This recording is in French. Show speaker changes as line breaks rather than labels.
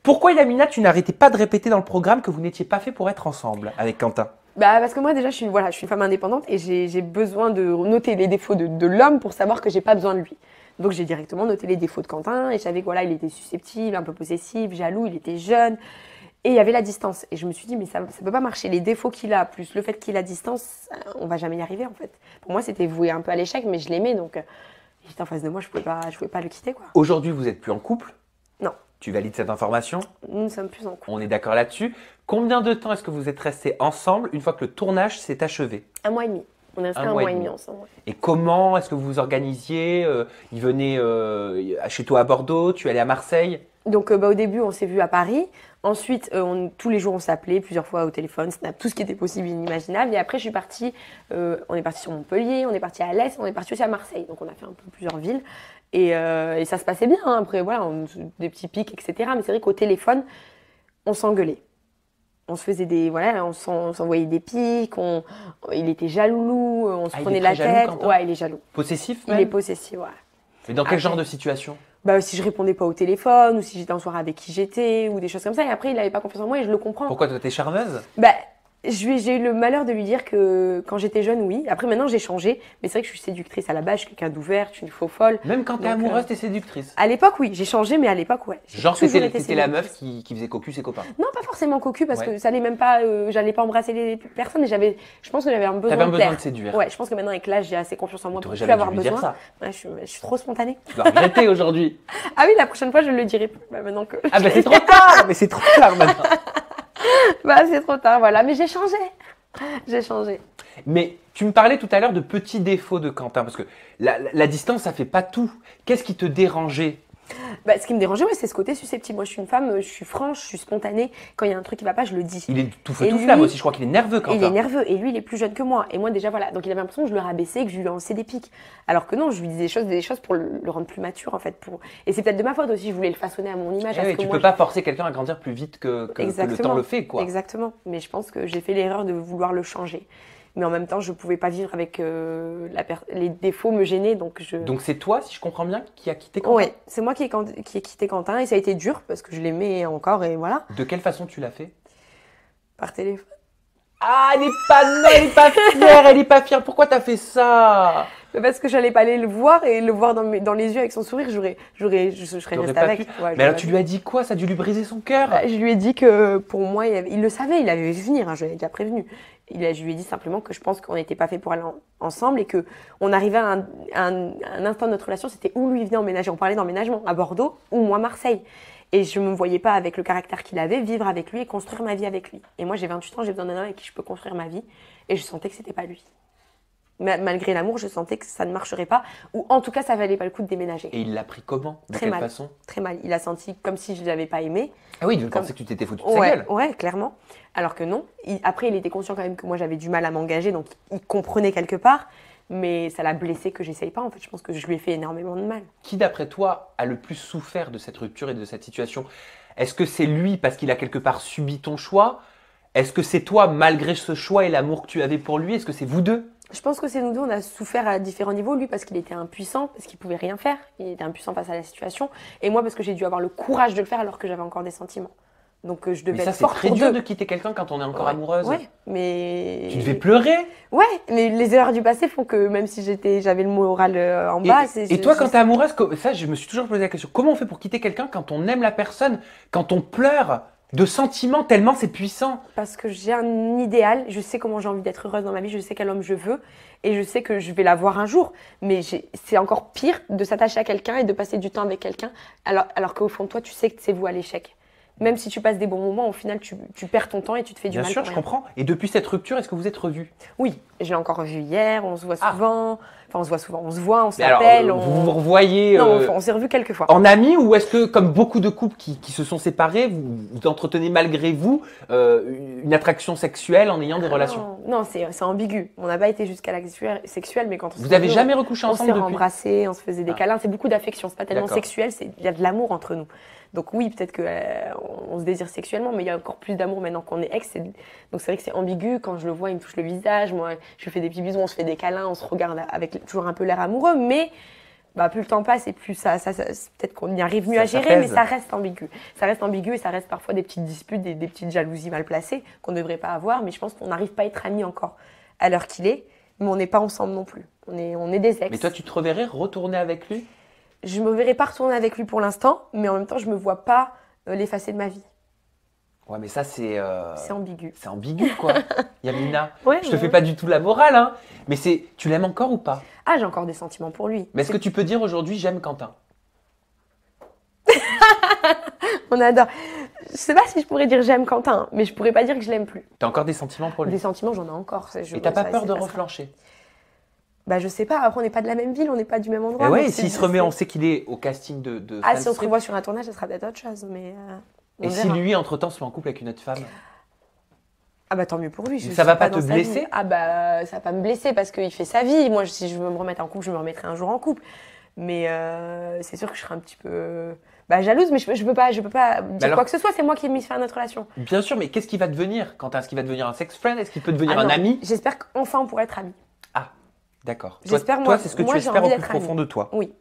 Pourquoi, Yamina, tu n'arrêtais pas de répéter dans le programme que vous n'étiez pas fait pour être ensemble avec Quentin?
Bah, parce que moi, déjà, je suis une femme indépendante et j'ai besoin de noter les défauts de l'homme pour savoir que j'ai pas besoin de lui. Donc, j'ai directement noté les défauts de Quentin et je savais que voilà, il était susceptible, un peu possessif, jaloux, il était jeune. Et il y avait la distance. Et je me suis dit, mais ça peut pas marcher. Les défauts qu'il a, plus le fait qu'il a la distance, on va jamais y arriver, en fait. Pour moi, c'était voué un peu à l'échec, mais je l'aimais, donc il était en face de moi, je pouvais pas le quitter, quoi.
Aujourd'hui, vous n'êtes plus en couple?
Non.
Tu valides cette information?
Nous ne sommes plus en couple.
On est d'accord là-dessus. Combien de temps est-ce que vous êtes restés ensemble une fois que le tournage s'est achevé?
1 mois et demi. On est resté un mois et demi ensemble. Ouais.
Et comment est-ce que vous vous organisiez? Il venait chez toi à Bordeaux, tu allais à Marseille?
Donc au début, on s'est vu à Paris. Ensuite, tous les jours, on s'appelait plusieurs fois au téléphone, Snap, tout ce qui était possible et inimaginable. Et après, je suis partie, on est parti sur Montpellier, on est parti à l'Est, on est parti aussi à Marseille. Donc on a fait un peu plusieurs villes. Et ça se passait bien. Hein. Après, voilà, des petits pics, etc. Mais c'est vrai qu'au téléphone, on s'engueulait. On se faisait on s'envoyait des pics, il était jaloux, on se prenait la tête. Ouais, il est jaloux.
Possessif
même? Il est possessif, ouais.
Mais dans quel genre de situation?
Bah, si je répondais pas au téléphone, ou si j'étais en soirée avec qui j'étais, ou des choses comme ça. Et après, il avait pas confiance en moi et je le comprends.
Pourquoi toi, t'es charmeuse?
Bah, j'ai eu le malheur de lui dire que quand j'étais jeune, oui. Après, maintenant, j'ai changé. Mais c'est vrai que je suis séductrice à la base, je suis quelqu'un d'ouverte, je suis une faux folle.
Même quand t'es amoureuse, t'es séductrice?
À l'époque, oui. J'ai changé, mais à l'époque, ouais.
Genre, t'étais la meuf qui faisait cocu ses copains?
Non, pas forcément cocu, parce que ça allait même pas, j'allais pas embrasser les personnes et je pense que j'avais un besoin
T'avais un
de
besoin
plaire.
de séduire.
Ouais, je pense que maintenant, avec l'âge, j'ai assez confiance en moi pour plus
jamais
avoir
dû lui dire
besoin.
ça.
Ouais, je suis trop spontanée.
Tu vas regretter aujourd'hui.
Ah oui, la prochaine fois, je le dirai plus. Bah, maintenant que.
Ah bah c'est trop tard! Mais c'est trop tard maintenant.
Bah, c'est trop tard, voilà. Mais j'ai changé. J'ai changé.
Mais tu me parlais tout à l'heure de petits défauts de Quentin, parce que la distance, ça fait pas tout. Qu'est-ce qui te dérangeait?
Bah, ce qui me dérangeait, ouais, c'est ce côté susceptible. Moi, je suis une femme, je suis franche, je suis spontanée. Quand il y a un truc qui va pas, je le dis.
Il est tout feu tout flamme aussi, je crois qu'il est nerveux, Quentin.
Il est nerveux, et lui, il est plus jeune que moi. Et moi, déjà, voilà. Donc, il avait l'impression que je le rabaissais, que je lui lançais des pics. Alors que non, je lui disais des choses pour le rendre plus mature, en fait. Et c'est peut-être de ma faute aussi, je voulais le façonner à mon image.
Tu peux pas forcer quelqu'un à grandir plus vite que le temps le fait, quoi.
Exactement. Mais je pense que j'ai fait l'erreur de vouloir le changer. Mais en même temps, je pouvais pas vivre avec les défauts me gênaient, donc
Donc c'est toi, si je comprends bien, qui a quitté Quentin?
Oui, c'est moi qui ai quitté Quentin et ça a été dur parce que je l'aimais encore et voilà.
De quelle façon tu l'as fait?
Par téléphone.
Ah, elle est pas fière. Pourquoi t'as fait ça?
Parce que j'allais pas aller le voir et le voir dans les yeux avec son sourire, je serais restée avec.
Ouais, mais alors tu lui as dit quoi? Ça a dû lui briser son cœur?
Je lui ai dit que pour moi, il le savait, il avait vu venir, hein, je l'avais déjà prévenu. Je lui ai dit simplement que je pense qu'on n'était pas fait pour aller ensemble et que on arrivait à un instant de notre relation, c'était où lui venait emménager. On parlait d'emménagement à Bordeaux ou moi Marseille. Et je me voyais pas, avec le caractère qu'il avait, vivre avec lui et construire ma vie avec lui. Et moi, j'ai 28 ans, j'ai besoin d'un homme avec qui je peux construire ma vie. Et je sentais que c'était pas lui. Malgré l'amour, je sentais que ça ne marcherait pas. Ou en tout cas, ça valait pas le coup de déménager.
Et il l'a pris comment? De
Très
quelle
mal.
façon?
Très mal. Il a senti comme si je ne l'avais pas aimé.
Ah oui, il pensait que tu t'étais foutu de sa gueule.
Ouais, clairement. Alors que non. Après, il était conscient quand même que moi, j'avais du mal à m'engager. Donc, il comprenait quelque part. Mais ça l'a blessé que j'essaye pas. En fait, je pense que je lui ai fait énormément de mal.
Qui, d'après toi, a le plus souffert de cette rupture et de cette situation? Est-ce que c'est lui parce qu'il a quelque part subi ton choix? Est-ce que c'est toi, malgré ce choix et l'amour que tu avais pour lui? Est-ce que c'est vous deux?
Je pense que c'est nous deux, on a souffert à différents niveaux. Lui parce qu'il était impuissant, parce qu'il pouvait rien faire. Il était impuissant face à la situation. Et moi parce que j'ai dû avoir le courage de le faire alors que j'avais encore des sentiments. Donc je devais être forte pour deux.
C'est très dur de quitter quelqu'un quand on est encore amoureuse.
Ouais, mais...
Tu devais pleurer?
Ouais, mais les erreurs du passé font que même si j'avais le moral en bas...
Et toi, quand t'es amoureuse, ça je me suis toujours posé la question. Comment on fait pour quitter quelqu'un quand on aime la personne, quand on pleure de sentiments tellement c'est puissant?
Parce que j'ai un idéal, je sais comment j'ai envie d'être heureuse dans ma vie, je sais quel homme je veux et je sais que je vais l'avoir un jour. Mais c'est encore pire de s'attacher à quelqu'un et de passer du temps avec quelqu'un alors qu'au fond de toi, tu sais que c'est voué à l'échec. Même si tu passes des bons moments, au final, tu perds ton temps et tu te fais du mal.
Bien sûr, je comprends. Et depuis cette rupture, est-ce que vous êtes revus?
Oui, je l'ai encore revu hier, on se voit souvent. Enfin, on se voit souvent, on se voit, on
s'appelle.
s'appelle.
Vous vous revoyez
Non, on s'est revus quelques fois.
En amis, ou est-ce que, comme beaucoup de couples qui se sont séparés, vous entretenez malgré vous une attraction sexuelle en ayant des relations?
Non, c'est ambigu. On n'a pas été jusqu'à l'acte sexuel, mais quand on
Vous avez jamais recouché ensemble depuis?
On s'est embrassés, on se faisait des câlins. C'est beaucoup d'affection, c'est pas tellement sexuel, il y a de l'amour entre nous. Donc oui, peut-être qu'on se désire sexuellement, mais il y a encore plus d'amour maintenant qu'on est ex. Donc c'est vrai que c'est ambigu. Quand je le vois, il me touche le visage. Moi, je lui fais des petits bisous, on se fait des câlins, on se regarde avec toujours un peu l'air amoureux. Mais bah, plus le temps passe et plus peut-être qu'on y arrive mieux
Ça
à gérer, mais
s'apaise.
ça reste ambigu. Ça reste ambigu et ça reste parfois des petites disputes, des petites jalousies mal placées qu'on ne devrait pas avoir, mais je pense qu'on n'arrive pas à être amis encore à l'heure qu'il est, mais on n'est pas ensemble non plus. On est des ex.
Mais toi, tu te reverrais retourner avec lui?
Je me verrai pas retourner avec lui pour l'instant, mais en même temps, je me vois pas l'effacer de ma vie.
Ouais, mais ça, c'est
C'est ambigu.
c'est ambigu, quoi. Yamina,
Ouais,
je te
ouais.
fais pas du tout la morale, hein. Mais tu l'aimes encore ou pas?
Ah, j'ai encore des sentiments pour lui.
Mais est-ce que tu peux dire aujourd'hui, j'aime Quentin?
On adore. Je sais pas si je pourrais dire j'aime Quentin, mais je pourrais pas dire que je l'aime plus.
T'as encore des sentiments pour lui?
Des sentiments, j'en ai encore.
Et t'as pas peur de reflancher?
Bah, je sais pas. Après, on n'est pas de la même ville, on n'est pas du même endroit.
Et ouais,
donc
s'il se remet, on sait qu'il est au casting de
Ah, si on se
Falstrip.
revoit sur un tournage, ça sera peut-être autre chose, mais on
Et si
verra.
lui, entre-temps, se met en couple avec une autre femme?
Ah bah tant mieux pour lui.
Ça
suis
va pas
dans
te
sa
blesser?
vie. Ah bah ça va pas me blesser parce qu'il fait sa vie. Moi, si je veux me remettre en couple, je me remettrai un jour en couple. Mais c'est sûr que je serai un petit peu jalouse, mais je peux pas dire
alors-
quoi que ce soit. C'est moi qui ai mis fin à notre relation.
Bien sûr, mais qu'est-ce qu'il va devenir, Quentin? Est-ce qu'il va devenir un sex friend? Est-ce qu'il peut devenir un
non.
ami?
J'espère qu'enfin on pourra être amis.
Ah, d'accord.
J'espère,
Toi,
moi-
c'est ce que
moi,
tu
j'ai
espères
envie
au plus
d'être
profond
amie.
de toi.
Oui.